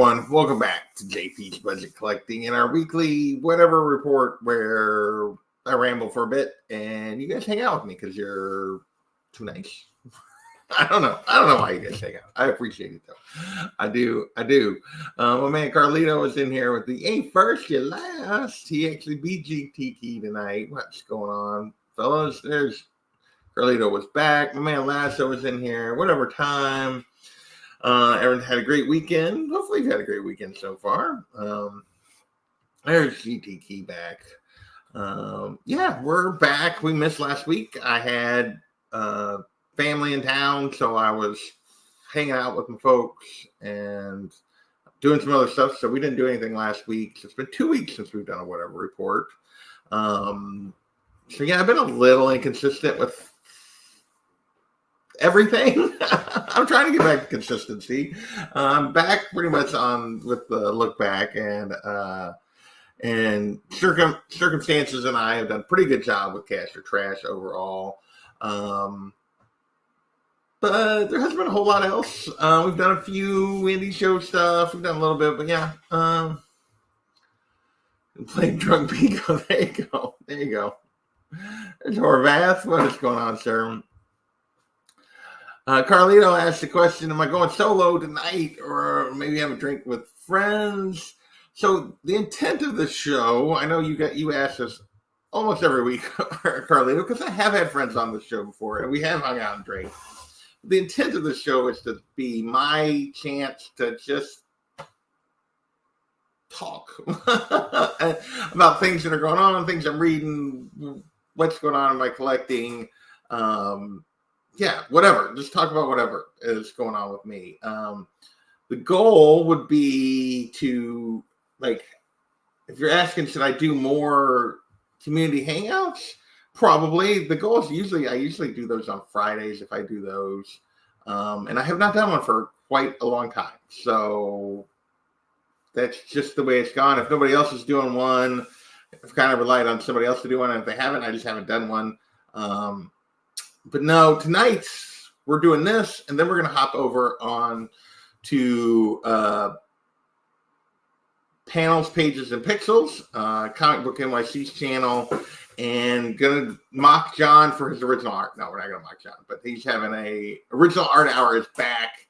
everyone. Welcome back to JP's Budget Collecting and our weekly whatever report where I ramble for a bit and you guys hang out with me because you're too nice. I don't know why you guys hang out. I appreciate it though. I do. My man Carlito is in here with the ain't first, you last. He actually beat GTT tonight. What's going on, fellas? There's Carlito was back. My man Lasso was in here. Whatever time. Everyone had a great weekend. Hopefully you've had a great weekend so far. There's GTT back. Yeah, we're back. We missed last week. I had family in town, so I was hanging out with my folks and doing some other stuff. So we didn't do anything last week. So it's been 2 weeks since we've done a whatever report. So yeah, I've been a little inconsistent with everything. I'm trying to get back to consistency. I'm back pretty much on with the look back and circumstances, and I have done a pretty good job with cash or trash overall. But there hasn't been a whole lot else. We've done a few indie show stuff. We've done a little bit, but yeah. Playing Drunk Pico. There you go. There's Horvath. What is going on, sir? Carlito asked the question, am I going solo tonight or maybe have a drink with friends? So the intent of the show, I know you ask us almost every week, Carlito, because I have had friends on the show before and we have hung out and drank. The intent of the show is to be my chance to just talk about things that are going on, things I'm reading, what's going on in my collecting. Yeah, whatever. Just talk about whatever is going on with me. The goal would be to, like, if you're asking, should I do more community hangouts? Probably. The goal is I usually do those on Fridays if I do those. And I have not done one for quite a long time. So that's just the way it's gone. If nobody else is doing one, I've kind of relied on somebody else to do one. And if they haven't, I just haven't done one. But no, tonight we're doing this, and then we're going to hop over on to Panels, Pages, and Pixels, Comic Book NYC's channel, and going to mock John for his original art. No, we're not going to mock John, but he's having a original art hour is back,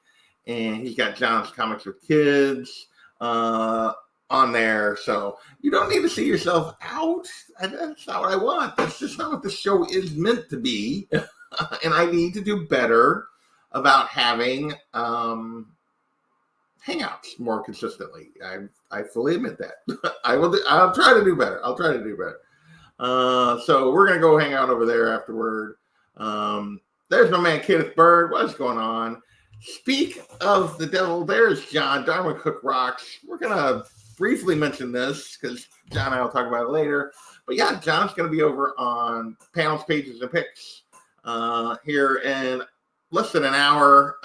and he's got John's Comics with Kids on there. So you don't need to see yourself out. That's not what I want. That's just not what the show is meant to be. And I need to do better about having hangouts more consistently. I fully admit that. I'll try to do better. So we're gonna go hang out over there afterward. There's my man Kenneth Bird. What's going on? Speak of the devil, there's John. Darwin Cook rocks. We're gonna briefly mention this because John and I will talk about it later. But yeah, John's gonna be over on Panels, Pages, and Picks here in less than an hour,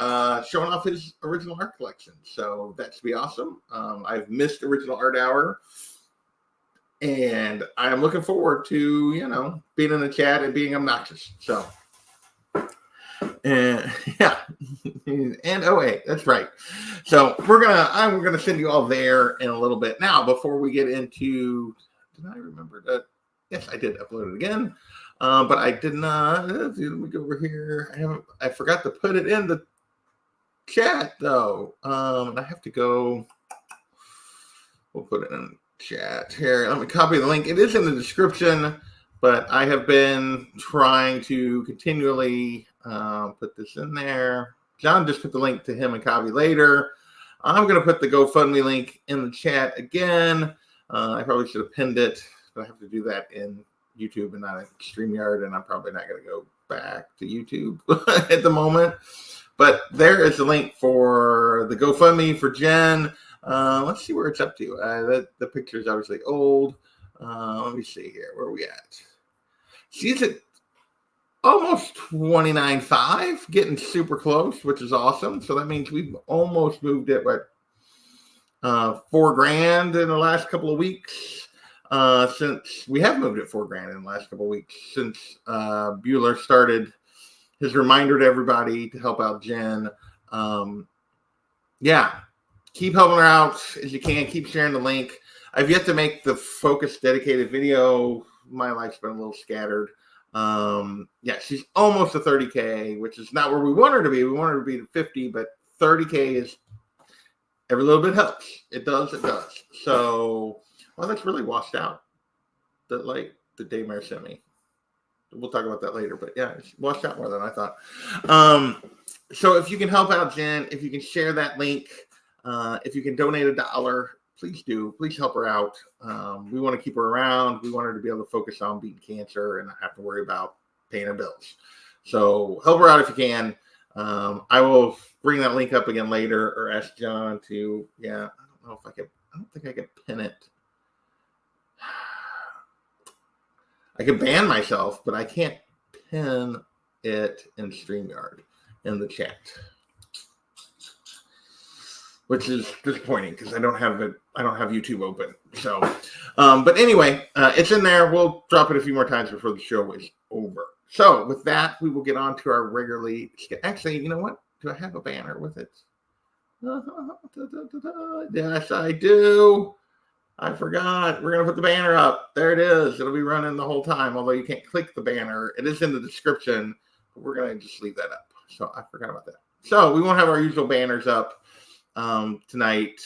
showing off his original art collection. So that should be awesome. I've missed original art hour, and I'm looking forward to being in the chat and being obnoxious. So, and yeah, and wait, that's right. So I'm gonna send you all there in a little bit. Now, before we get into, did I remember that? Yes, I did upload it again. But I did not. Let me go over here. I forgot to put it in the chat though. I have to go. We'll put it in the chat here. Let me copy the link. It is in the description, but I have been trying to continually put this in there. John just put the link to him and copy later. I'm going to put the GoFundMe link in the chat again. I probably should have pinned it, but I have to do that in YouTube and not at StreamYard, and I'm probably not going to go back to YouTube at the moment. But there is the link for the GoFundMe for Jen. Let's see where it's up to. The picture is obviously old. Let me see here. Where are we at? She's at almost 29.5, getting super close, which is awesome. So that means we've almost moved it, $4,000 in the last couple of weeks. Since we have moved it $4,000 in the last couple of weeks, since Bueller started his reminder to everybody to help out Jen. Yeah, keep helping her out as you can. Keep sharing the link. I've yet to make the focus dedicated video. My life's been a little scattered. Yeah, she's almost to 30K, which is not where we want her to be. We want her to be to 50, but 30K is every little bit helps. It does. So, well, that's really washed out. That like the Daymare sent me. We'll talk about that later, but yeah, it's washed out more than I thought. So if you can help out Jen, if you can share that link, if you can donate $1, please do. Please help her out. We want to keep her around. We want her to be able to focus on beating cancer and not have to worry about paying her bills. So help her out if you can. I will bring that link up again later, or ask John to. Yeah, I don't know if I can. I don't think I can pin it. I can ban myself, but I can't pin it in StreamYard in the chat, which is disappointing because I don't have it. I don't have YouTube open. So, but anyway, it's in there. We'll drop it a few more times before the show is over. So with that, we will get on to our regularly. Actually, you know what? Do I have a banner with it? Yes, I do. I forgot. We're going to put the banner up. There it is. It'll be running the whole time, although you can't click the banner. It is in the description, but we're going to just leave that up. So I forgot about that. So we won't have our usual banners up tonight,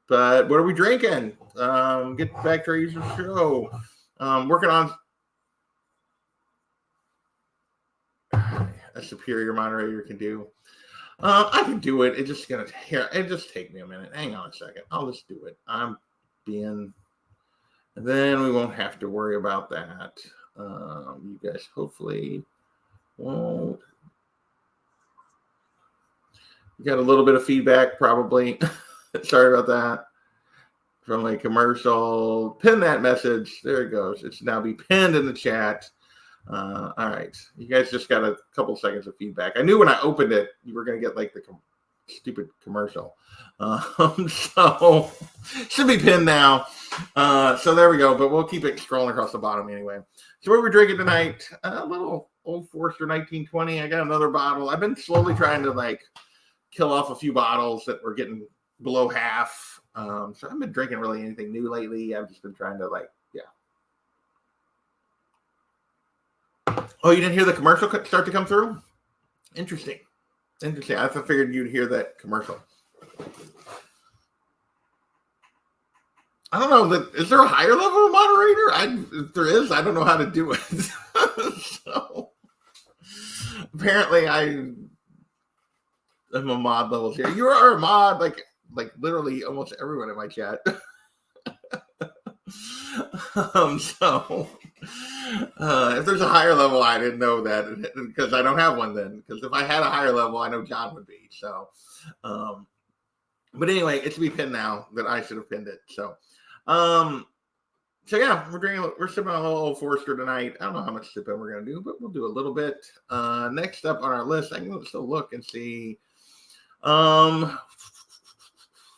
but what are we drinking? Get back to our usual show. Working on a superior moderator can do. I can do it. It's just take me a minute. Hang on a second. I'll just do it. And then we won't have to worry about that. You guys hopefully won't. You got a little bit of feedback, probably. Sorry about that. From a commercial. Pin that message. There it goes. It should now be pinned in the chat. All right. You guys just got a couple seconds of feedback. I knew when I opened it, you were going to get like the stupid commercial. So should be pinned now. So there we go. But we'll keep it scrolling across the bottom anyway. So what we're drinking tonight, a little Old Forester 1920. I got another bottle. I've been slowly trying to like kill off a few bottles that were getting below half. So I haven't been drinking really anything new lately. I've just been trying to like, yeah. Oh, you didn't hear the commercial start to come through? Interesting. I figured you'd hear that commercial. I don't know. Is there a higher level of moderator? If there is, I don't know how to do it. So apparently I am a mod level here. You are a mod, like literally almost everyone in my chat. So if there's a higher level, I didn't know that because I don't have one then. Because if I had a higher level, I know John would be. So, but anyway, it's to be pinned now that I should have pinned it. So yeah, we're sipping on a little Old Forester tonight. I don't know how much sipping we're gonna do, but we'll do a little bit. Next up on our list, I can still look and see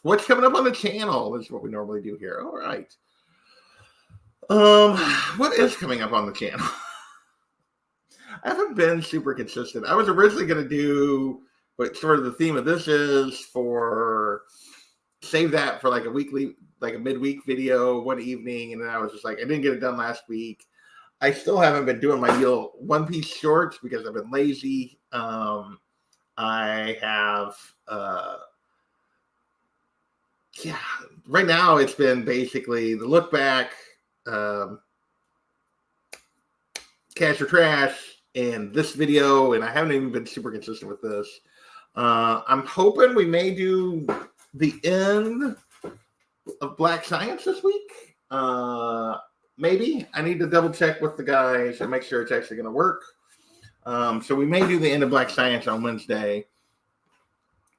what's coming up on the channel. This is what we normally do here. All right. What is coming up on the channel? I haven't been super consistent. I was originally going to do what sort of the theme of this is for save that for like a weekly, like a midweek video one evening. And then I was just like, I didn't get it done last week. I still haven't been doing my little One Piece shorts because I've been lazy. I have, right now it's been basically the look back, cash or trash, and this video, and I haven't even been super consistent with this. I'm hoping we may do the end of Black Science this week. Maybe. I need to double check with the guys and make sure it's actually going to work. So we may do the end of Black Science on Wednesday.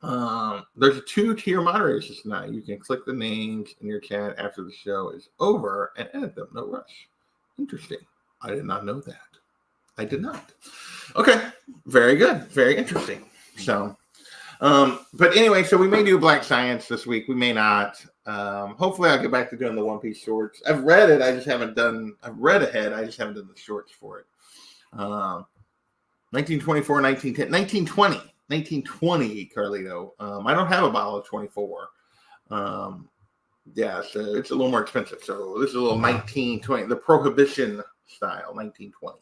There's a 2-tier moderators tonight. You can click the names in your chat after the show is over and edit them. No rush. Interesting. I did not know that. I did not. Okay. Very good. Very interesting. So, but anyway, so we may do Black Science this week. We may not. Hopefully I'll get back to doing the One Piece shorts. I've read it. I've read ahead. I just haven't done the shorts for it. 1924, 1910, 1920, Carlito. I don't have a bottle of 24. Yeah, so it's a little more expensive. So this is a little 1920, the Prohibition style, 1920.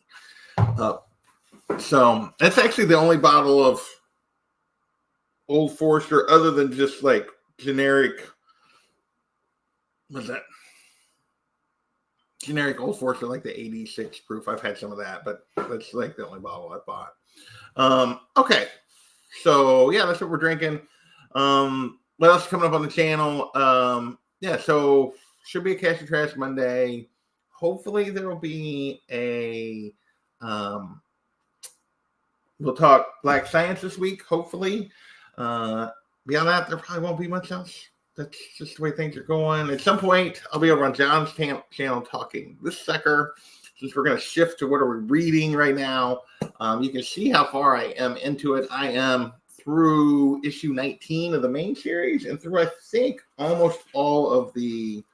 So that's actually the only bottle of Old Forester other than just like generic. What's that? Generic Old Forester, like the 86 proof. I've had some of that, but that's like the only bottle I bought. Okay. So yeah, that's what we're drinking. What else is coming up on the channel? Yeah, so should be a Cash and Trash Monday. Hopefully there will be a we'll talk Black Science this week, hopefully. Beyond that, there probably won't be much else. That's just the way things are going. At some point, I'll be over on John's channel talking this sucker. Since we're going to shift to what are we reading right now, you can see how far I am into it. I am through issue 19 of the main series and through, I think, almost all of the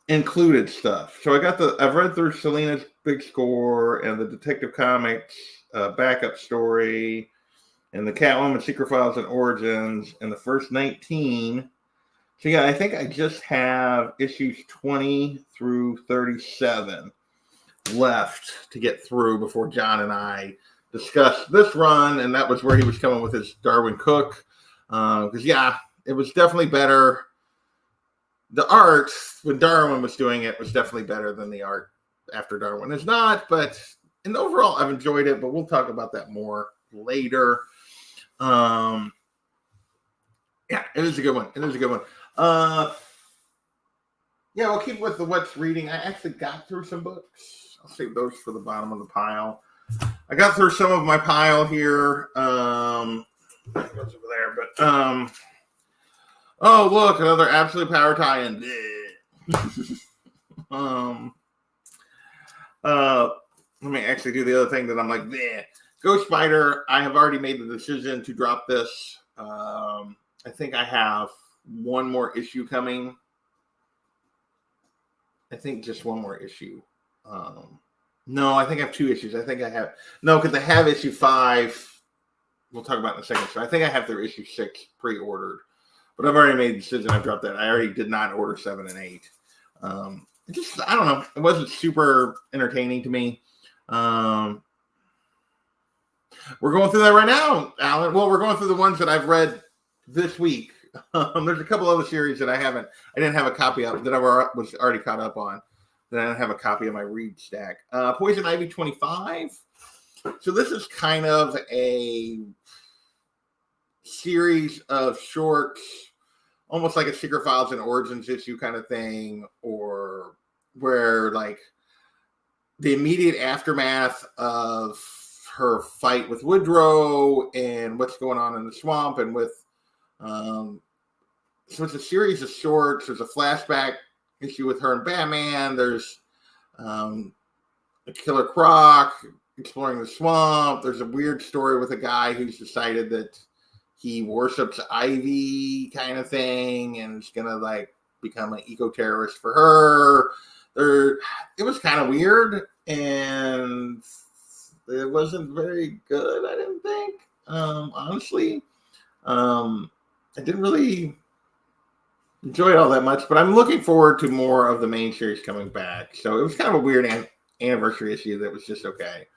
included stuff. So I've read through Selena's Big Score and the Detective Comics backup story and the Catwoman Secret Files and Origins and the first 19. So yeah, I think I just have issues 20 through 37 left to get through before John and I discussed this run, and that was where he was coming with his Darwin Cook. Because yeah, it was definitely better. The art when Darwin was doing it was definitely better than the art after Darwin is not. But in the overall, I've enjoyed it. But we'll talk about that more later. Yeah, it is a good one. It is a good one. Yeah, we'll keep with the what's reading. I actually got through some books. I'll save those for the bottom of the pile. I got through some of my pile here. It goes over there, but oh look, another Absolute Power tie-in. Let me actually do the other thing that I'm like, bleh. Ghost Spider, I have already made the decision to drop this. I think I have one more issue coming. I think just one more issue. No, I think I have 2 issues. I think I have... No, because I have issue 5. We'll talk about in a second. So I think I have their issue 6 pre-ordered. But I've already made the decision. I dropped that. I already did not order 7 and 8. I don't know. It wasn't super entertaining to me. We're going through that right now, Alan. Well, we're going through the ones that I've read this week. There's a couple other series that I didn't have a copy of that I was already caught up on. That I don't have a copy of my read stack. Poison Ivy 25. So this is kind of a series of shorts, almost like a Secret Files and Origins issue kind of thing, or where like the immediate aftermath of her fight with Woodrow and what's going on in the swamp and with so it's a series of shorts. There's a flashback issue with her and Batman. There's a Killer Croc exploring the swamp. There's a weird story with a guy who's decided that he worships Ivy kind of thing and is gonna like become an eco-terrorist for her. It was kind of weird and it wasn't very good, I didn't think. Honestly. I didn't really enjoy it all that much, but I'm looking forward to more of the main series coming back. So it was kind of a weird anniversary issue that was just okay.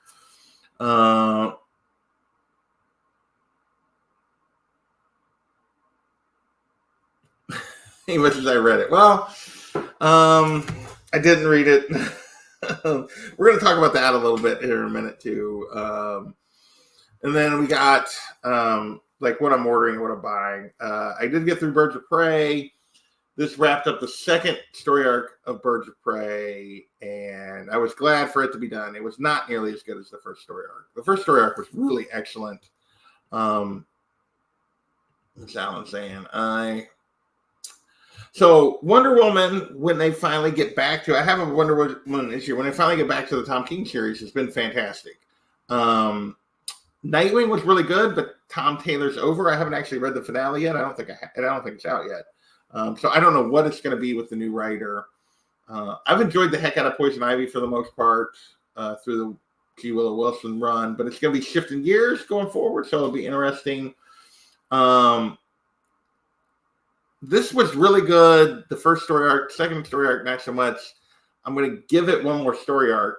He wishes I read it. Well, I didn't read it. We're going to talk about that a little bit here in a minute too. And then we got like what I'm ordering and what I'm buying. I did get through Birds of Prey. This wrapped up the second story arc of Birds of Prey, and I was glad for it to be done. It was not nearly as good as the first story arc. The first story arc was really excellent. What's Alan saying? So Wonder Woman, when they finally get back to, I have a Wonder Woman issue. When they finally get back to the Tom King series, it's been fantastic. Nightwing was really good, but Tom Taylor's over. I haven't actually read the finale yet. I don't think it's out yet. So I don't know what it's going to be with the new writer. I've enjoyed the heck out of Poison Ivy for the most part through the G. Willow Wilson run, but it's going to be shifting gears going forward, so it'll be interesting. This was really good. The first story arc, second story arc, not so much. I'm going to give it one more story arc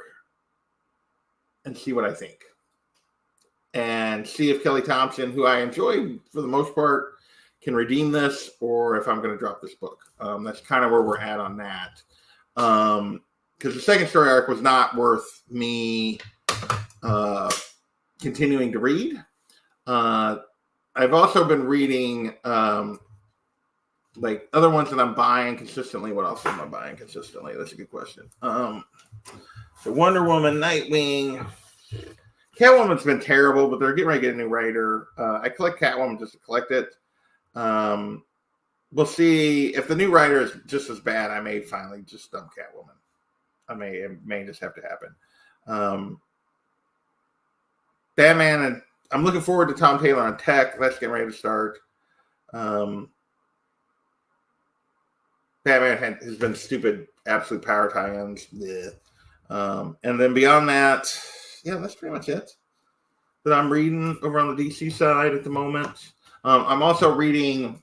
and see what I think. And see if Kelly Thompson, who I enjoy for the most part, can redeem this, or if I'm going to drop this book. That's kind of where we're at on that. Because the second story arc was not worth me continuing to read. I've also been reading like other ones that I'm buying consistently. What else am I buying consistently? That's a good question. So Wonder Woman, Nightwing. Catwoman's been terrible, but they're getting ready to get a new writer. I collect Catwoman just to collect it. We'll see if the new writer is just as bad. I may finally just dump Catwoman. It may just have to happen. Batman, and I'm looking forward to Tom Taylor on Tech. That's getting ready to start. Batman has been stupid, absolute power tie-ins. And then beyond that, yeah, that's pretty much it that I'm reading over on the DC side at the moment. I'm also reading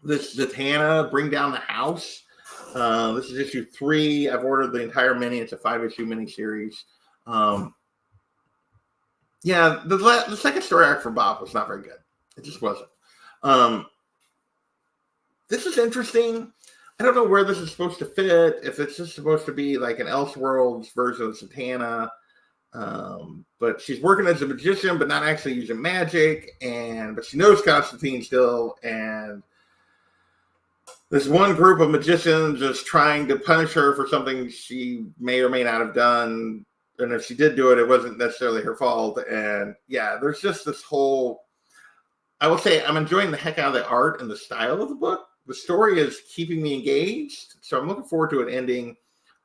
this Zatanna, Bring Down the House. This is issue 3. I've ordered the entire mini. It's a 5-issue miniseries. Yeah, the second story arc for Bob was not very good. It just wasn't. This is interesting. I don't know where this is supposed to fit. If it's just supposed to be like an Elseworlds version of Zatanna. But she's working as a magician, but not actually using magic. But she knows Constantine still. And this one group of magicians is trying to punish her for something she may or may not have done. And if she did do it, it wasn't necessarily her fault. And yeah, there's just this whole, I will say I'm enjoying the heck out of the art and the style of the book. The story is keeping me engaged. So I'm looking forward to it ending.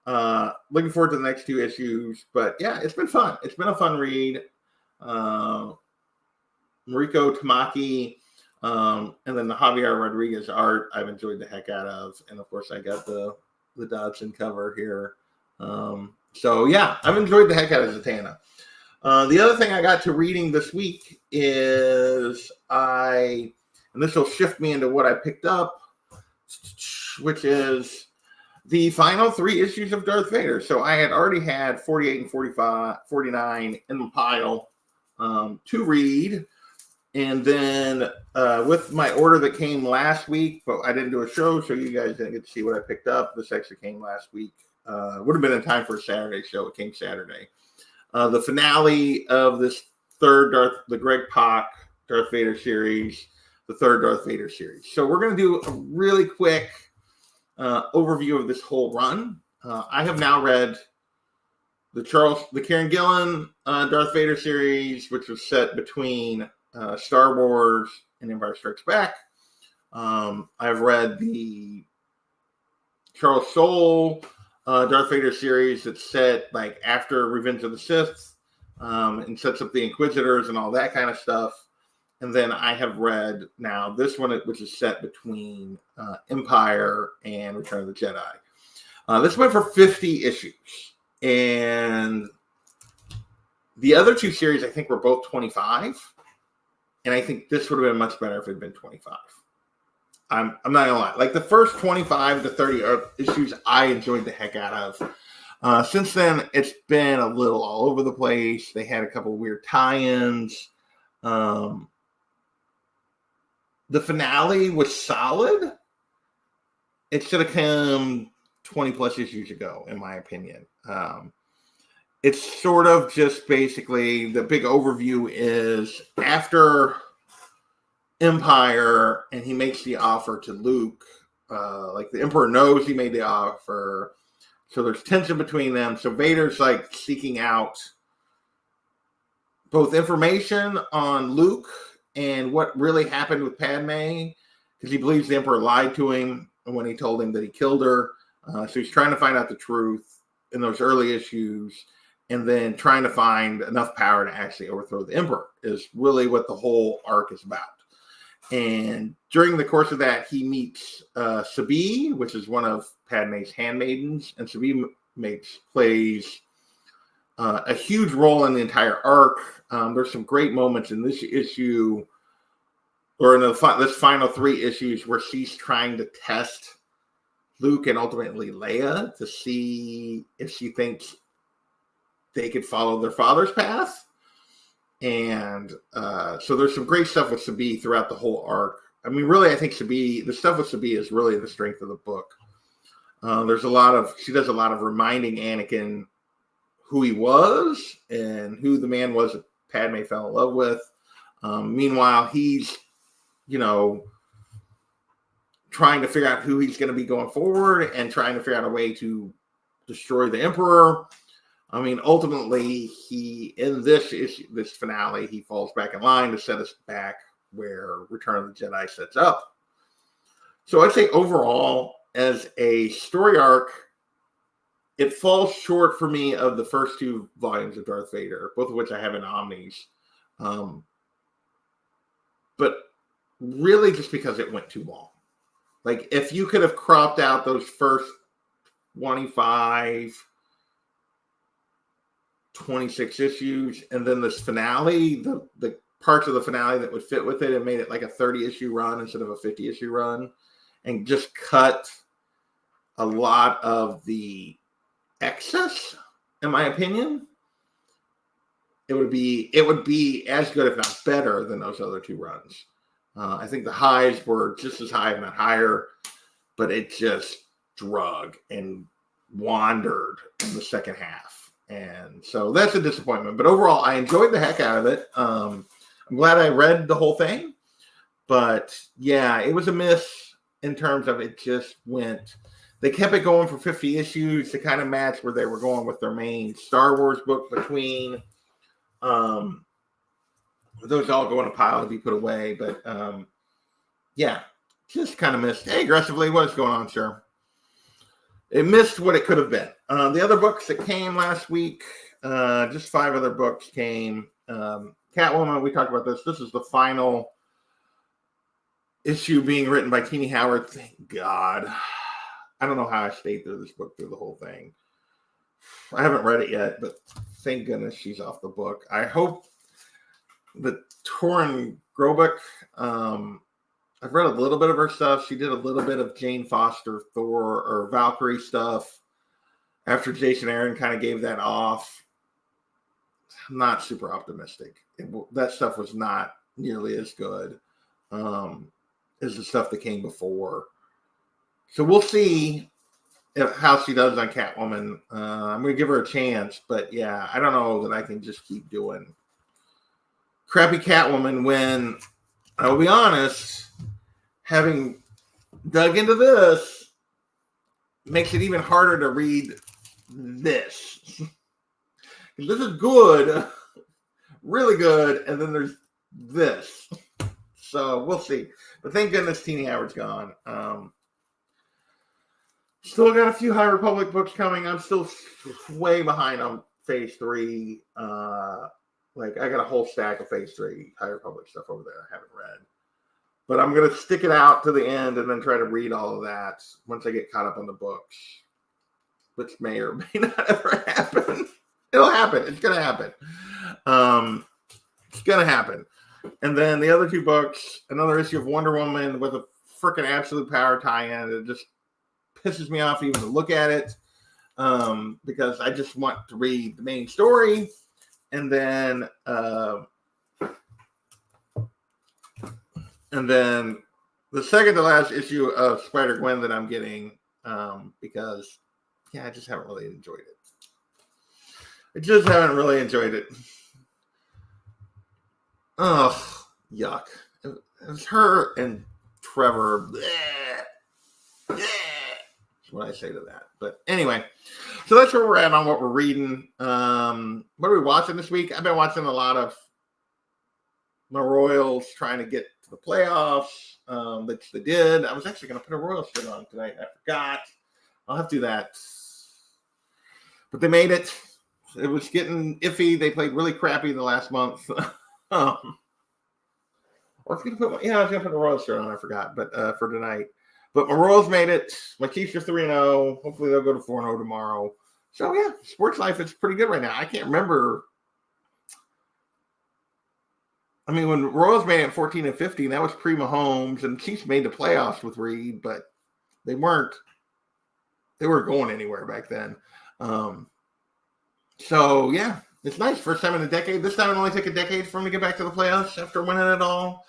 Looking forward to the next 2 issues. But yeah, it's been fun. It's been a fun read. Mariko Tamaki, and then the Javier Rodriguez art I've enjoyed the heck out of. And of course I got the Dodson cover here. So yeah, I've enjoyed the heck out of Zatanna. The other thing I got to reading this week is and this will shift me into what I picked up, which is the final 3 issues of Darth Vader. So I had already had 48 and 49 in the pile to read. And then with my order that came last week, but I didn't do a show, so you guys didn't get to see what I picked up. This actually came last week. Would have been in time for a Saturday show. It came Saturday. The finale of this the Greg Pak Darth Vader series, the 3rd Darth Vader series. So we're going to do a really quick overview of this whole run. I have now read the Kieran Gillen Darth Vader series, which was set between Star Wars and Empire Strikes Back. I've read the Charles Soule Darth Vader series that's set like after Revenge of the Sith, and sets up the Inquisitors and all that kind of stuff. And then I have read now this one, which is set between Empire and Return of the Jedi. This went for 50 issues. And the other 2 series, I think, were both 25. And I think this would have been much better if it had been 25. I'm not going to lie. Like the first 25 to 30 issues, I enjoyed the heck out of. Since then, it's been a little all over the place. They had a couple of weird tie-ins. The finale was solid. It should have come 20 plus issues ago, in my opinion. It's sort of just basically the big overview is after Empire and he makes the offer to Luke. Like the Emperor knows he made the offer. So there's tension between them. So Vader's like seeking out both information on Luke and what really happened with Padme, because he believes the Emperor lied to him when he told him that he killed her. So he's trying to find out the truth in those early issues, and then trying to find enough power to actually overthrow the Emperor is really what the whole arc is about. And during the course of that, he meets Sabi, which is one of Padme's handmaidens, and Sabi plays a huge role in the entire arc. There's some great moments in this issue or in this final 3 issues where she's trying to test Luke and ultimately Leia to see if she thinks they could follow their father's path. And so there's some great stuff with Sabine throughout the whole arc. I mean, really, I think the stuff with Sabine is really the strength of the book. She does a lot of reminding Anakin who he was and who the man was that Padme fell in love with. Meanwhile, he's, trying to figure out who he's going to be going forward and trying to figure out a way to destroy the Emperor. I mean, ultimately, in this finale, he falls back in line to set us back where Return of the Jedi sets up. So I'd say overall, as a story arc, it falls short for me of the first 2 volumes of Darth Vader, both of which I have in Omnis. But really just because it went too long. Like, if you could have cropped out those first 25, 26 issues, and then this finale, the parts of the finale that would fit with it, and made it like a 30-issue run instead of a 50-issue run, and just cut a lot of the excess, in my opinion, it would be as good, if not better, than those other 2 runs. I think the highs were just as high, if not higher, but it just drug and wandered in the second half. And so that's a disappointment. But overall, I enjoyed the heck out of it. I'm glad I read the whole thing. But yeah, it was a miss in terms of it just went. They kept it going for 50 issues to kind of match where they were going with their main Star Wars book between. Those all go in a pile to be put away. But yeah, just kind of missed. Hey, aggressively, what's going on, sir? It missed what it could have been. The other books that came last week, just 5 other books came. Catwoman, we talked about this. This is the final issue being written by Teenie Howard. Thank God. I don't know how I stayed through this book through the whole thing. I haven't read it yet, but thank goodness she's off the book. I hope that Torrin Grobek, I've read a little bit of her stuff. She did a little bit of Jane Foster, Thor, or Valkyrie stuff after Jason Aaron kind of gave that off. I'm not super optimistic. That stuff was not nearly as good as the stuff that came before. So we'll see how she does on Catwoman. I'm going to give her a chance, but yeah, I don't know that I can just keep doing crappy Catwoman when, I will be honest, having dug into this makes it even harder to read this. This is good, really good, and then there's this. So we'll see. But thank goodness Teenie Howard's gone. Still got a few High Republic books coming. I'm still way behind on Phase 3. I got a whole stack of Phase 3 High Republic stuff over there I haven't read. But I'm going to stick it out to the end and then try to read all of that once I get caught up on the books, which may or may not ever happen. It'll happen. It's going to happen. It's going to happen. And then the other 2 books, another issue of Wonder Woman with a freaking Absolute Power tie-in. It just pisses me off even to look at it because I just want to read the main story. And then the second to last issue of Spider-Gwen that I'm getting because, I just haven't really enjoyed it. Oh, yuck. It was her and Trevor. That's what I say to that. But anyway, so that's where we're at on what we're reading. What are we watching this week? I've been watching a lot of my Royals trying to get to the playoffs, which they did. I was actually going to put a Royals shirt on tonight. I forgot. I'll have to do that. But they made it. It was getting iffy. They played really crappy the last month. I was going to put a Royals shirt on. I forgot, but for tonight. But my Royals made it. My Chiefs are 3-0. Hopefully they'll go to 4-0 tomorrow. So yeah, sports life is pretty good right now. I can't remember I mean, when Royals made it 14 and 15, that was pre-Mahomes, and Chiefs made the playoffs with Reed, but they weren't going anywhere back then. So yeah, it's nice. First time in a decade. This time it only took a decade for them to get back to the playoffs after winning it all.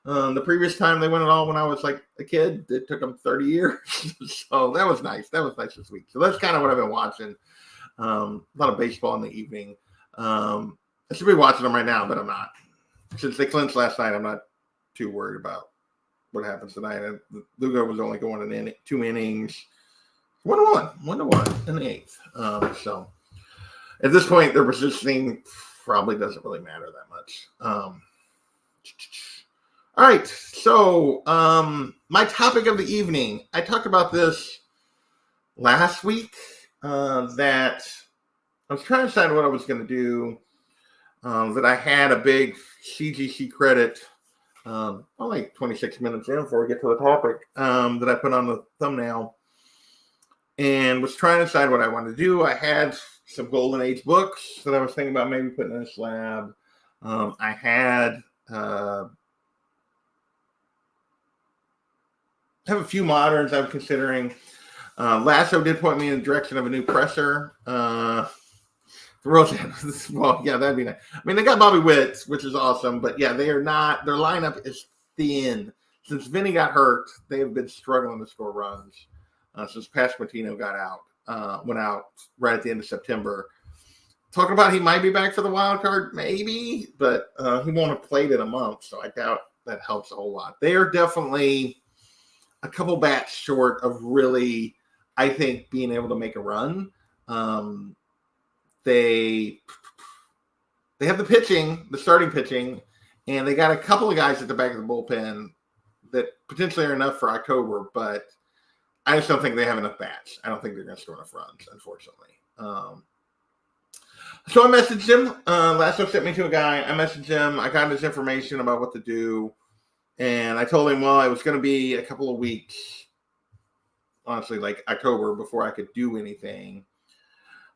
The previous time they won it all when I was like a kid, it took them 30 years. So that was nice. That was nice this week. So that's kind of what I've been watching. A lot of baseball in the evening. I should be watching them right now, but I'm not. Since they clinched last night, I'm not too worried about what happens tonight. And Lugo was only going in 2 innings. 1-1 in the 8th. So at this point, their positioning probably doesn't really matter that much. All right. So my topic of the evening, I talked about this last week, that I was trying to decide what I was going to do, that I had a big CGC credit, like 26 minutes in before we get to the topic, that I put on the thumbnail, and was trying to decide what I wanted to do. I had some Golden Age books that I was thinking about maybe putting in a slab. I had have a few moderns I'm considering. Lasso did point me in the direction of a new presser. Well, yeah, that'd be nice. I mean, they got Bobby Witt, which is awesome, but yeah, they are not. Their lineup is thin. Since Vinny got hurt, they have been struggling to score runs. Since Pasquantino went out right at the end of September. Talking about he might be back for the wild card, maybe, but he won't have played in a month, so I doubt that helps a whole lot. They are definitely a couple bats short of really, I think, being able to make a run. They have the pitching, the starting pitching, and they got a couple of guys at the back of the bullpen that potentially are enough for October, but I just don't think they have enough bats. I don't think they're going to score enough runs, unfortunately. So I messaged him. Lasso sent me to a guy. I messaged him. I got his information about what to do. And I told him, well, it was going to be a couple of weeks, honestly, like October, before I could do anything.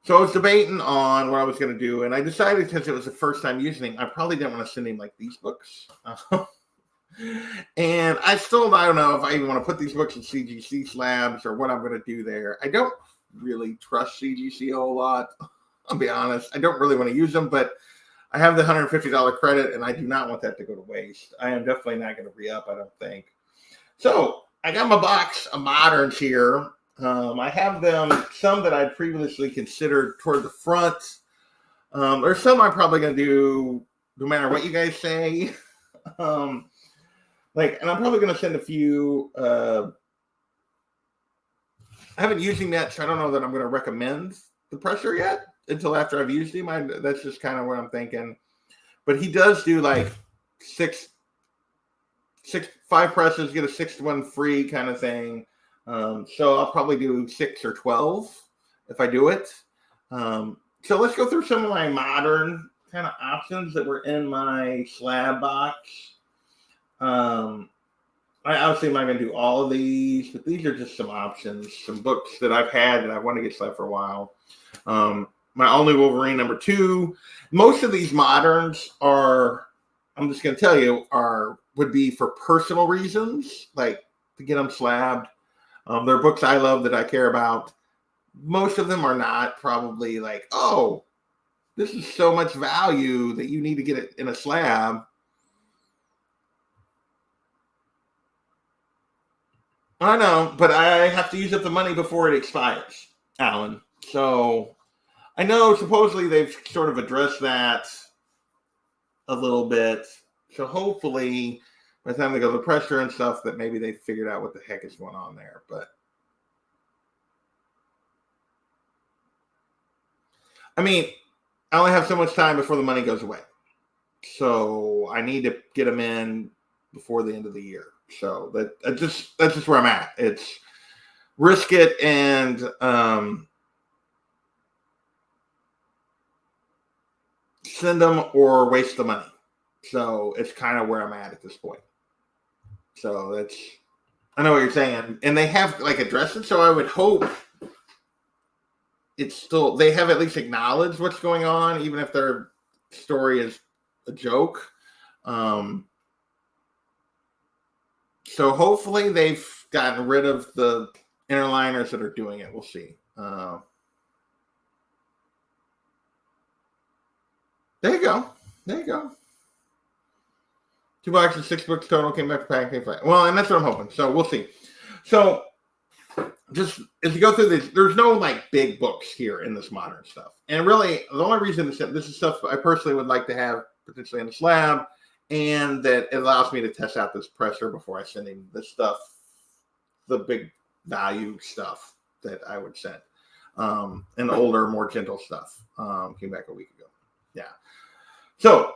So I was debating on what I was going to do. And I decided, since it was the first time using it, I probably didn't want to send him like these books. And I don't know if I even want to put these books in CGC slabs or what I'm going to do there. I don't really trust CGC a whole lot. I'll be honest. I don't really want to use them, but I have the $150 credit, and I do not want that to go to waste. I am definitely not going to re-up, I don't think. So I got my box of moderns here. I have them, some that I'd previously considered toward the front. There's some I'm probably going to do no matter what you guys say. And I'm probably going to send a few. I haven't used him yet, so I don't know that I'm going to recommend the pressure yet until after I've used him. That's just kind of what I'm thinking. But he does do like 5 presses, get a 6th one free kind of thing. So I'll probably do 6 or 12 if I do it. So let's go through some of my modern kind of options that were in my slab box. I obviously am not going to do all of these, but these are just some options, some books that I've had that I want to get slab for a while. My Only Wolverine #2. Most of these moderns are, I'm just going to tell you, would be for personal reasons, like to get them slabbed. They're books I love that I care about. Most of them are not probably like, oh, this is so much value that you need to get it in a slab. I know, but I have to use up the money before it expires, Alan. So I know supposedly they've sort of addressed that a little bit. So hopefully by the time they go to the pressure and stuff, that maybe they figured out what the heck is going on there. But I mean, I only have so much time before the money goes away. So I need to get them in before the end of the year. So that's just where I'm at. It's risk it and send them or waste the money. So it's kind of where I'm at this point. So I know what you're saying. And they have like addressed it. So I would hope they have at least acknowledged what's going on, even if their story is a joke. So hopefully they've gotten rid of the interliners that are doing it. We'll see. There you go. There you go. 2 boxes, 6 books total came back for packing. Well, and that's what I'm hoping. So we'll see. So just as you go through this, there's no like big books here in this modern stuff. And really, the only reason this is stuff I personally would like to have potentially in the slab, and that it allows me to test out this pressure before I send him this stuff, the big value stuff that I would send. And the older, more gentle stuff came back a week ago. Yeah. So,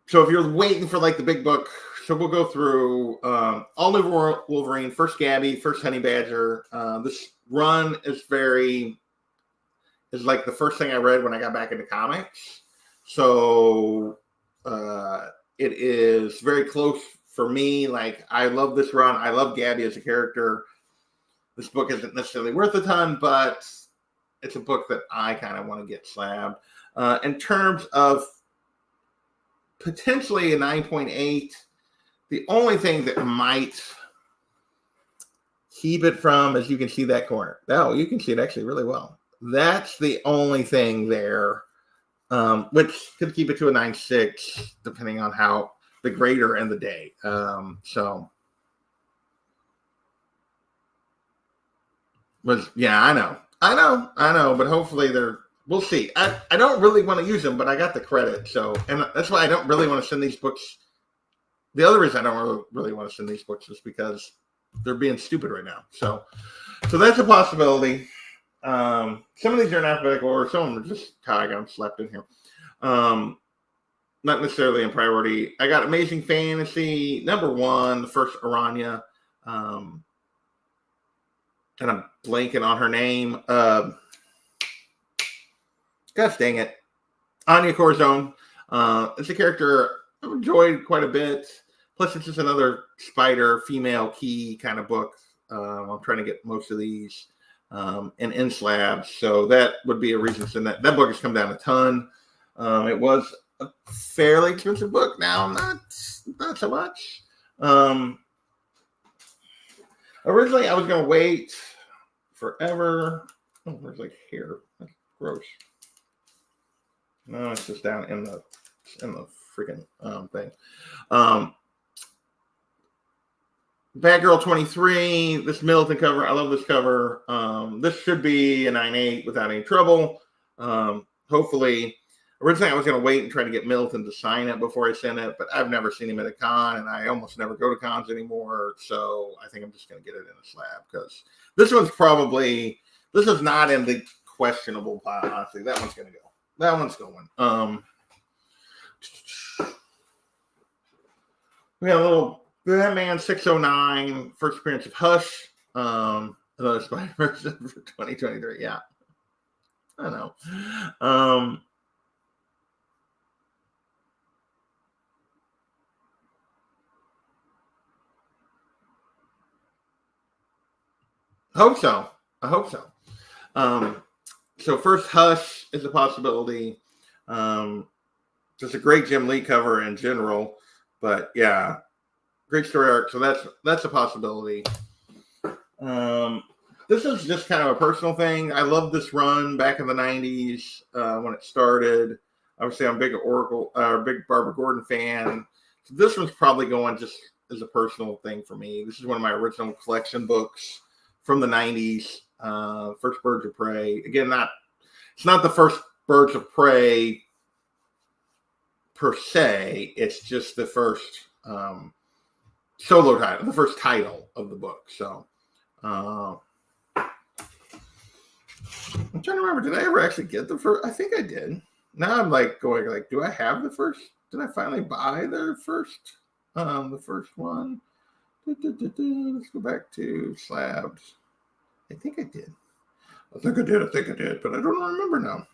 so if you're waiting for like the big book, so we'll go through all new Wolverine, first Gabby, first Honey Badger. This run is like the first thing I read when I got back into comics. So it is very close for me. Like, I love this run. I love Gabby as a character. This book isn't necessarily worth a ton, but it's a book that I kind of want to get slabbed. In terms of potentially a 9.8, the only thing that might keep it from, as you can see that corner. Oh, you can see it actually really well. That's the only thing there, which could keep it to a 9.6, depending on how the grader and the day. So, yeah, I know, but hopefully we'll see. I don't really want to use them, but I got the credit. So, and that's why I don't really want to send these books. The other reason I don't really want to send these books is because they're being stupid right now. So that's a possibility. Some of these are in alphabetical order. Some of them are just how I got them slapped in here. Not necessarily in priority. I got Amazing Fantasy, #1, the first Aranya. And I'm blanking on her name. Gosh dang it. Anya Corzone. It's a character I've enjoyed quite a bit. Plus, it's just another spider, female key kind of book. I'm trying to get most of these in slabs. So that would be a reason to send that. That book has come down a ton. It was a fairly expensive book. Now, not so much. Originally, I was going to wait forever. Oh, there's like hair. That's gross. No, it's just down in the freaking thing. Batgirl 23, this Middleton cover. I love this cover. This should be a 9.8 without any trouble. Hopefully, originally I was going to wait and try to get Middleton to sign it before I send it, but I've never seen him at a con, and I almost never go to cons anymore. So I think I'm just going to get it in a slab, because this is not in the questionable pile, honestly. That one's going to go. That one's going. We got a little Batman 609, first appearance of Hush. Another Spider-Verse for 2023. Yeah. I know. Hope so. I hope so. So first, Hush is a possibility. Just a great Jim Lee cover in general, but yeah, great story arc. So that's a possibility. This is just kind of a personal thing. I love this run back in the 90s when it started. Obviously, I'm a big big Barbara Gordon fan. So this one's probably going just as a personal thing for me. This is one of my original collection books from the 90s. First Birds of Prey. Again, it's not the first Birds of Prey per se. It's just the first solo title, the first title of the book. So I'm trying to remember, did I ever actually get the first? I think I did. Now I'm like going like, do I have the first? Did I finally buy the first one? Let's go back to slabs. I think I did. I think I did, but I don't remember now.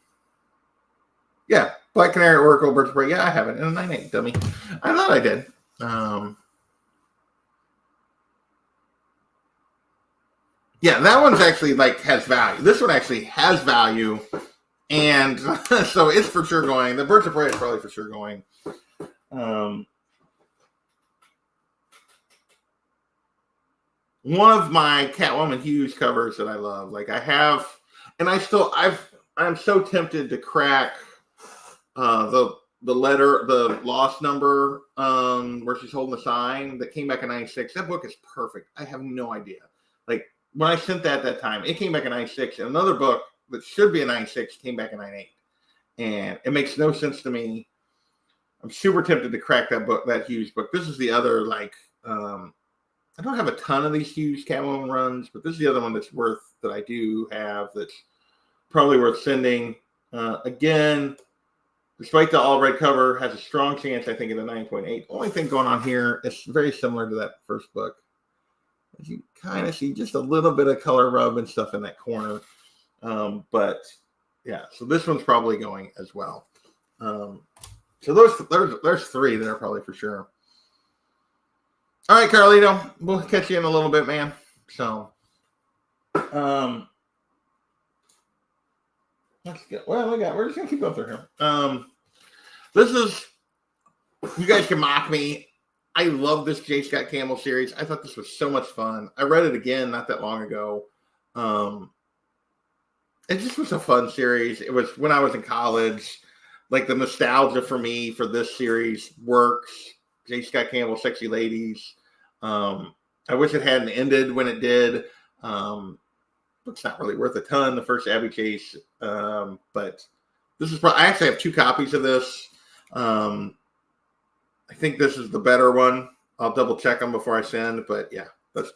Yeah, Black Canary, Oracle, Birds of Prey. Yeah, I have it in a 9.8, dummy. I thought I did. Yeah, that one's actually like has value. This one actually has value, and so it's for sure going. The Birds of Prey is probably for sure going. One of my Catwoman Hughes covers that I love. Like I have, and I'm so tempted to crack the letter, the lost number, where she's holding the sign that came back in 96. That book is perfect. I have no idea. Like when I sent that time, it came back in 96, and another book that should be a 96 came back in 98. And it makes no sense to me. I'm super tempted to crack that book, that Hughes book. This is the other, like, I don't have a ton of these Hughes Catwoman runs, but this is the other one that I do have that's probably worth sending. Again, despite the all red cover, has a strong chance, I think, at a 9.8. Only thing going on here is very similar to that first book. As you kind of see just a little bit of color rub and stuff in that corner. But yeah, so this one's probably going as well. So there's three there probably for sure. All right, Carlito, we'll catch you in a little bit, man. So, let's go. Well, we're just gonna keep going through here. This is, you guys can mock me. I love this J. Scott Campbell series. I thought this was so much fun. I read it again not that long ago. It just was a fun series. It was when I was in college. Like the nostalgia for me for this series works. J. Scott Campbell, Sexy Ladies. I wish it hadn't ended when it did. It's not really worth a ton, the first Abby Chase. But this is I actually have two copies of this. I think this is the better one. I'll double check them before I send, but yeah, that's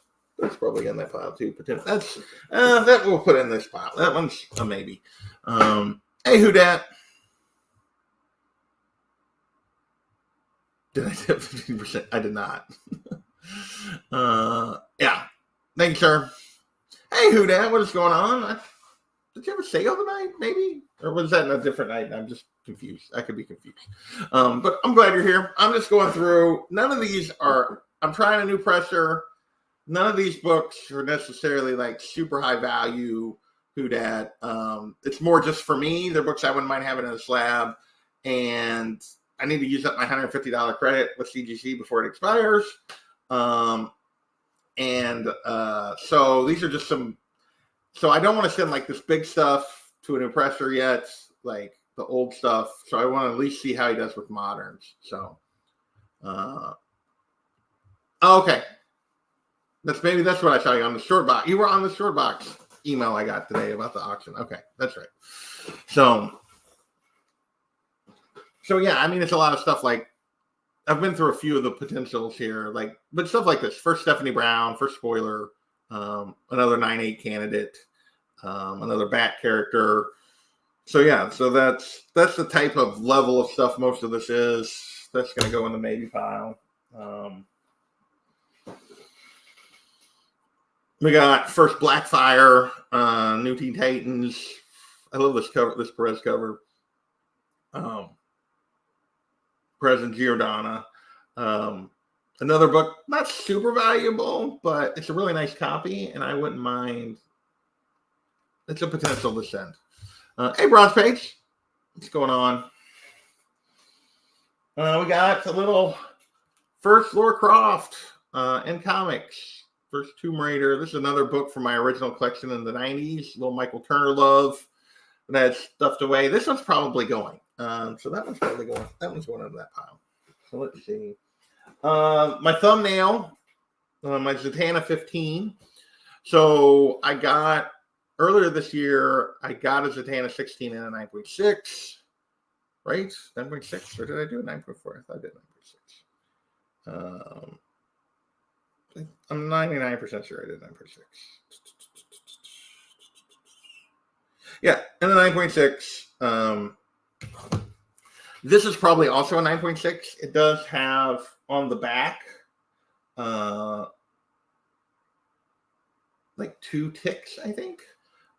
probably in that pile too. That's that we'll put in this pile. That one's a maybe. Hey, who dat? Did I say 15%? I did not. Yeah. Thank you, sir. Hey, who dat? What is going on? Did you have a sale tonight, maybe? Or was that in a different night? I'm just confused. I could be confused. But I'm glad you're here. I'm just going through. None of these are, I'm trying a new presser. None of these books are necessarily like super high value, who dat. It's more just for me. They're books I wouldn't mind having in a slab. And I need to use up my $150 credit with CGC before it expires. So these are just some, so I don't want to send like this big stuff to an impressor yet, like the old stuff. So I want to at least see how he does with moderns. So, okay. That's what I saw you on the short box. You were on the short box email I got today about the auction. Okay. That's right. So yeah, I mean, it's a lot of stuff. Like I've been through a few of the potentials here, like, but stuff like this. First Stephanie Brown, first spoiler, another 9/8 candidate, another Bat character. So yeah, so that's the type of level of stuff most of this is. That's going to go in the maybe pile. We got first Blackfire, New Teen Titans. I love this cover, this Perez cover. Perez and Giordana. Another book, not super valuable, but it's a really nice copy, and I wouldn't mind. It's a potential to send. Hey, Bronze Page. What's going on? We got a little first Lara Croft in comics. First Tomb Raider. This is another book from my original collection in the 90s. Little Michael Turner love. That's stuffed away. This one's probably going. So that one's probably going. That one's going into that pile. So let's see. My thumbnail, my Zatanna 15. So I got earlier this year. I got a Zatanna 16 and a 9.6. Right, 9.6, or did I do a 9.4? I thought I did 9.6. I'm 99% sure I did 9.6. Yeah, and a 9.6. This is probably also a 9.6. It does have on the back like 2 ticks, I think.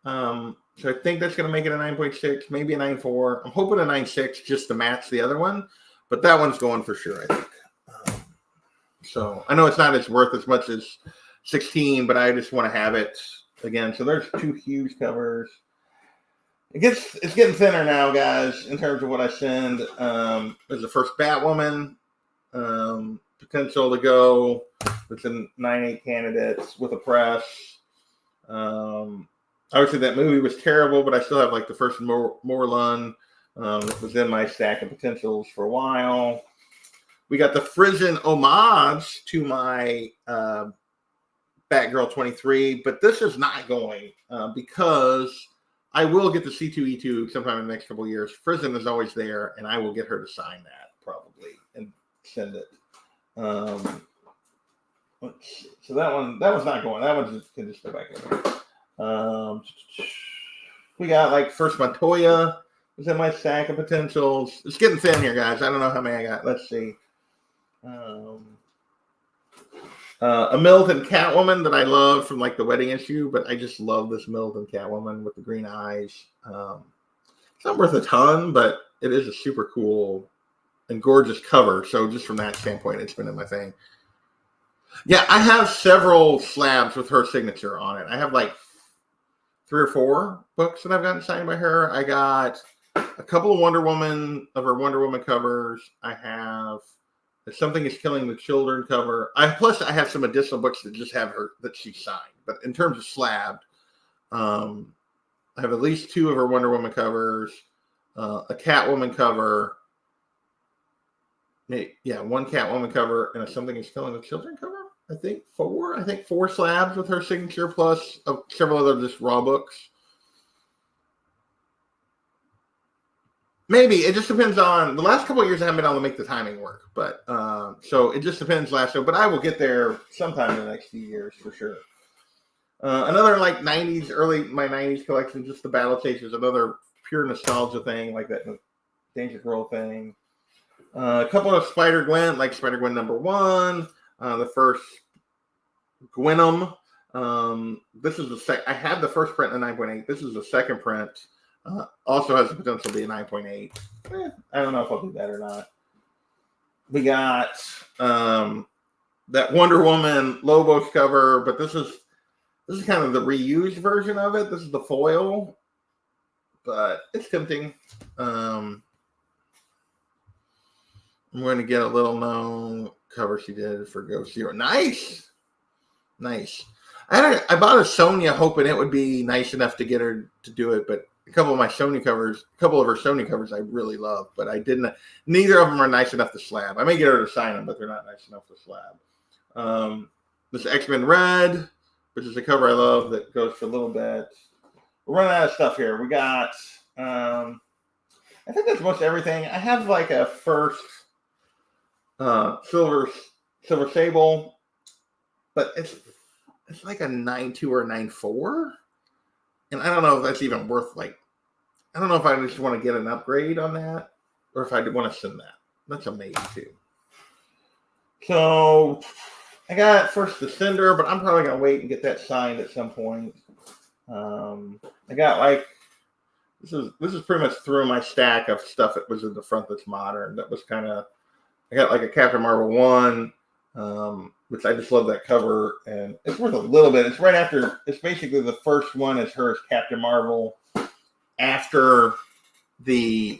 So I think that's going to make it a 9.6, maybe a 9.4. I'm hoping a 9.6 just to match the other one, but that one's going for sure, I think. So I know it's not as worth as much as 16, but I just want to have it again. So there's 2 huge covers. It's getting thinner now, guys, in terms of what I send. There's the first Batwoman, Potential to go with the 9/8 candidates with a press. Obviously, that movie was terrible, but I still have like the first Morlun that was in my stack of potentials for a while. We got the Frisian homage to my Batgirl 23, but this is not going because I will get the C2E2 sometime in the next couple of years. Frisian is always there, and I will get her to sign that probably and send it. Let's see. So that was not going. That one can just go back in there. We got like first Montoya was in my stack of potentials. It's getting thin here, guys. I don't know how many I got. Let's see. A Milton Catwoman that I love from like the wedding issue, but I just love this Milton Catwoman with the green eyes. It's not worth a ton, but it is a super cool and gorgeous cover. So just from that standpoint, it's been in my thing. Yeah, I have several slabs with her signature on it. I have like 3 or 4 books that I've gotten signed by her. I got a couple of Wonder Woman covers. I have Something is Killing the Children cover. Plus I have some additional books that just have her that she signed. But in terms of slabbed, I have at least 2 of her Wonder Woman covers, a Catwoman cover. Yeah, 1 Catwoman cover and a Something is Killing the Children cover. I think 4 slabs with her signature plus several other just raw books. Maybe it just depends on the last couple of years. I haven't been able to make the timing work, but so it just depends. But I will get there sometime in the next few years for sure. Another like my 90s collection, just the Battle Chasers, another pure nostalgia thing, like that Danger Girl thing. A couple of Spider-Gwen, like Spider-Gwen #1, the first Gwenum. This is I had the first print in 9.8. This is the second print. Also has the potential to be a 9.8. I don't know if I'll do that or not. We got that Wonder Woman Lobos cover, but this is kind of the reused version of it. This is the foil, but it's tempting. I'm going to get a little known cover she did for Ghost Zero. Nice. I bought a Sonya hoping it would be nice enough to get her to do it, but a couple of her Sony covers I really love, but I didn't. Neither of them are nice enough to slab. I may get her to sign them, but they're not nice enough to slab. This X-Men Red, which is a cover I love that goes for a little bit. We're running out of stuff here. We got, I think that's most everything. I have like a first Silver Sable, but it's like a 9.2 or a 9.4. And I don't know if that's even worth I don't know if I just want to get an upgrade on that or if I want to send that. That's a maybe too. So I got first the Cinder, but I'm probably going to wait and get that signed at some point. I got this is pretty much through my stack of stuff that was in the front that's modern. That was I got like a Captain Marvel 1, which I just love that cover, and it's worth a little bit. It's right after. It's basically the first one is her as Captain Marvel after she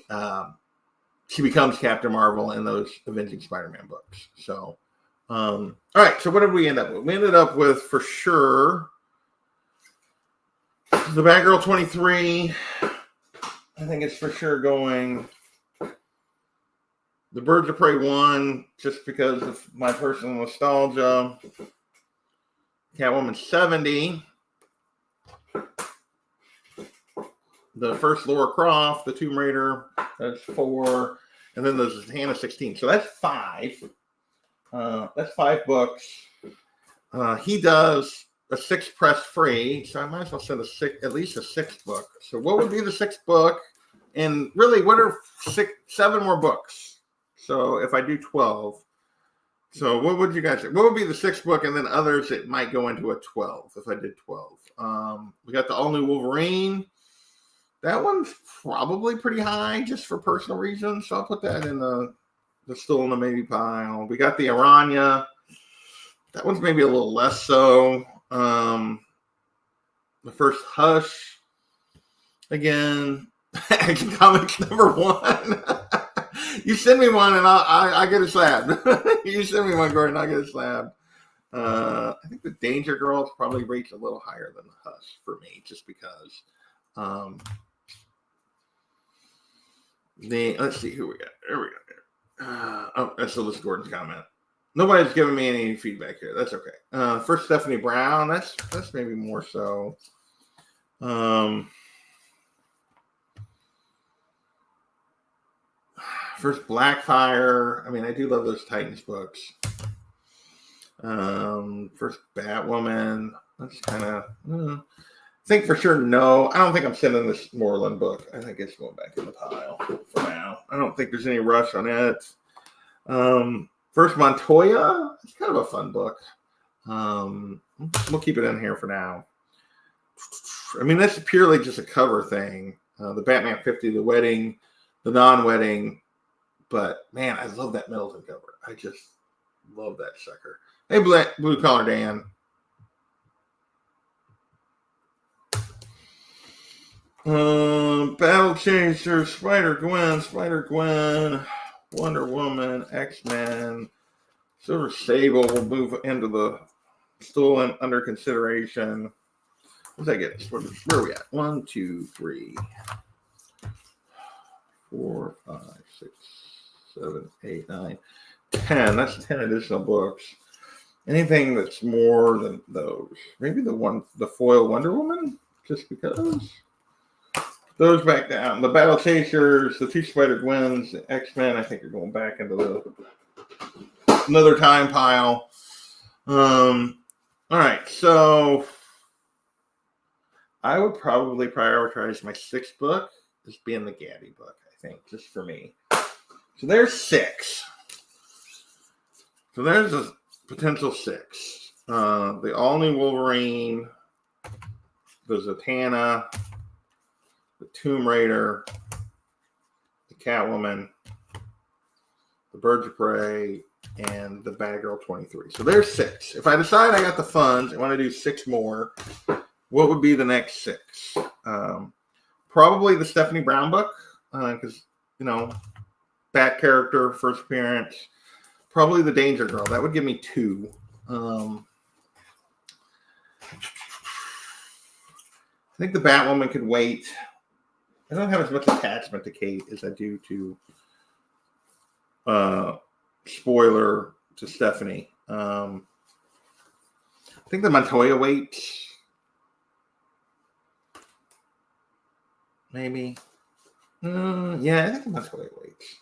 becomes Captain Marvel in those Avenging Spider-Man books. So, all right. So what did we end up with? We ended up with for sure the Batgirl 23. I think it's for sure going. The Birds of Prey 1, just because of my personal nostalgia. Catwoman 70. The first Laura Croft, the Tomb Raider, that's 4. And then there's Hannah 16. So that's 5. That's 5 books. He does a 6th press free, so I might as well send at least a 6th book. So what would be the 6th book? And really, what are 7 more books? So if I do 12, so what would you guys say? What would be the 6th book? And then others, it might go into a 12 if I did 12. We got the all-new Wolverine. That one's probably pretty high just for personal reasons. So I'll put that in the still in the maybe pile. We got the Aranya. That one's maybe a little less so. The first Hush. Again, Action Comics #1. You send me one and I get a slab. You send me one, Gordon, I'll get a slab. I think the Danger Girls probably rates a little higher than the Hush for me, just because. Let's see who we got. There we go. That's Liz Gordon's comment. Nobody's giving me any feedback here. That's okay. First, Stephanie Brown. That's maybe more so. First, Blackfire. I mean, I do love those Titans books. First, Batwoman. That's kind of. I think for sure no. I don't think I'm sending this Moreland book. I think it's going back in the pile for now. I don't think there's any rush on it. First, Montoya. It's kind of a fun book. We'll keep it in here for now. I mean, that's purely just a cover thing. The Batman 50, the wedding, the non-wedding. But, man, I love that Middleton cover. I just love that sucker. Hey, Blue Collar Dan. Battle Chaser, Spider-Gwen, Wonder Woman, X-Men, Silver Sable will move into the still under consideration. What did I get? Where are we at? 1, 2, 3, 4, 5, 6, 7, 8, 9, 10. That's 10 additional books. Anything that's more than those. Maybe the foil Wonder Woman, just because. Those back down. The Battle Chasers, the 2 Spider-Gwens, the X-Men, I think are going back into another time pile. All right, so I would probably prioritize my 6th book as being the Gabby book, I think, just for me. So there's 6. So there's a potential 6. The all-new Wolverine, the Zatanna, the Tomb Raider, the Catwoman, the Birds of Prey, and the Batgirl 23. So there's 6. If I decide I got the funds, I want to do 6 more, what would be the next 6? Probably the Stephanie Brown book, because, Bat character, first appearance. Probably the Danger Girl. That would give me 2. I think the Batwoman could wait. I don't have as much attachment to Kate as I do to spoiler to Stephanie. I think the Montoya waits. Maybe. Yeah, I think the Montoya waits.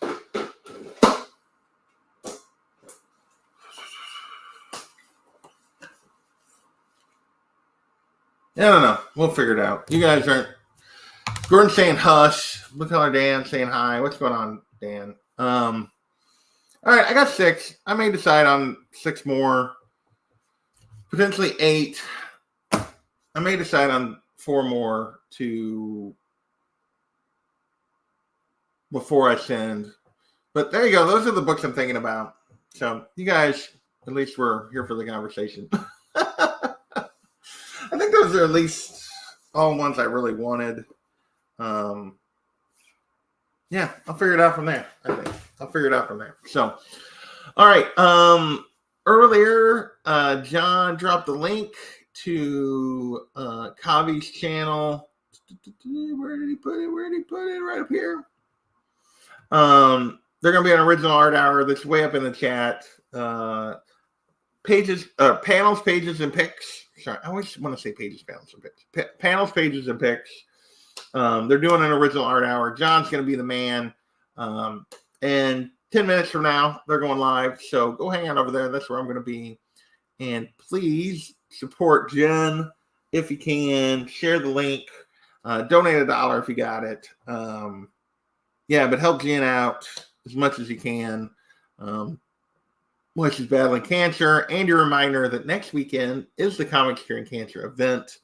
I don't know. We'll figure it out. You guys aren't. Gordon's saying hush. Blue Collar Dan saying hi. What's going on, Dan? All right, I got 6. I may decide on 6 more. Potentially 8. I may decide on 4 more before I send. But there you go. Those are the books I'm thinking about. So you guys, at least we're here for the conversation. I think those are at least all ones I really wanted. Yeah, I'll figure it out from there. I think I'll figure it out from there. So, all right. Earlier, John dropped the link to Kavi's channel. Where did he put it? Right up here. They're going to be an original art hour that's way up in the chat. Pages, panels, pages, and pics. Sorry, I always want to say pages, panels, and pics. Panels, pages, and pics. They're doing an original art hour. John's going to be the man. And 10 minutes from now, they're going live. So go hang out over there. That's where I'm going to be. And please support Jen if you can. Share the link. Donate $1 if you got it. Yeah, but help Jen out as much as you can. While she's battling cancer. And your reminder that next weekend is the Comics Curing Cancer event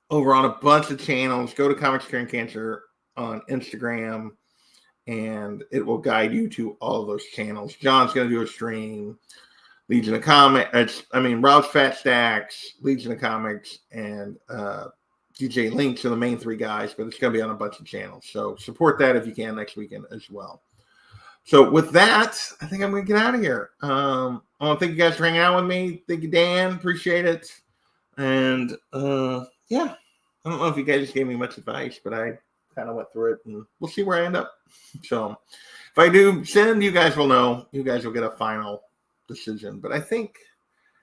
over on a bunch of channels. Go to Comics Curing Cancer on Instagram, and it will guide you to all of those channels. John's going to do a stream. Legion of Comics. Rob's Fat Stacks, Legion of Comics, and DJ Links are the main 3 guys, but it's going to be on a bunch of channels. So support that if you can next weekend as well. So with that, I think I'm going to get out of here. I want to thank you guys for hanging out with me. Thank you, Dan. Appreciate it. And yeah, I don't know if you guys gave me much advice, but I kind of went through it, and we'll see where I end up. So if I do send, you guys will know. You guys will get a final decision. But I think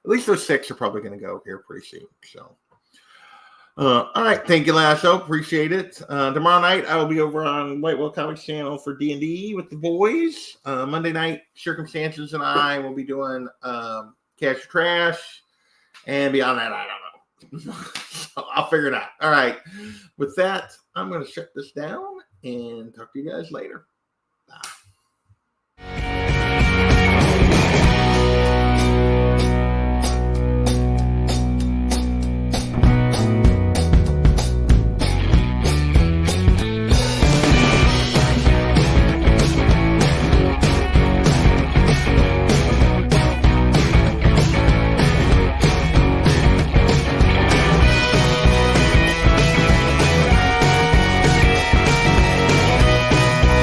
at least those 6 are probably going to go here pretty soon. So. All right, thank you, Lasso. Appreciate it. Tomorrow night I will be over on Whitewell Comics channel for D&D with the boys. Monday night, Circumstances and I will be doing Cash or Trash, and beyond that, I don't know. So I'll figure it out. All right, with that, I'm going to shut this down and talk to you guys later.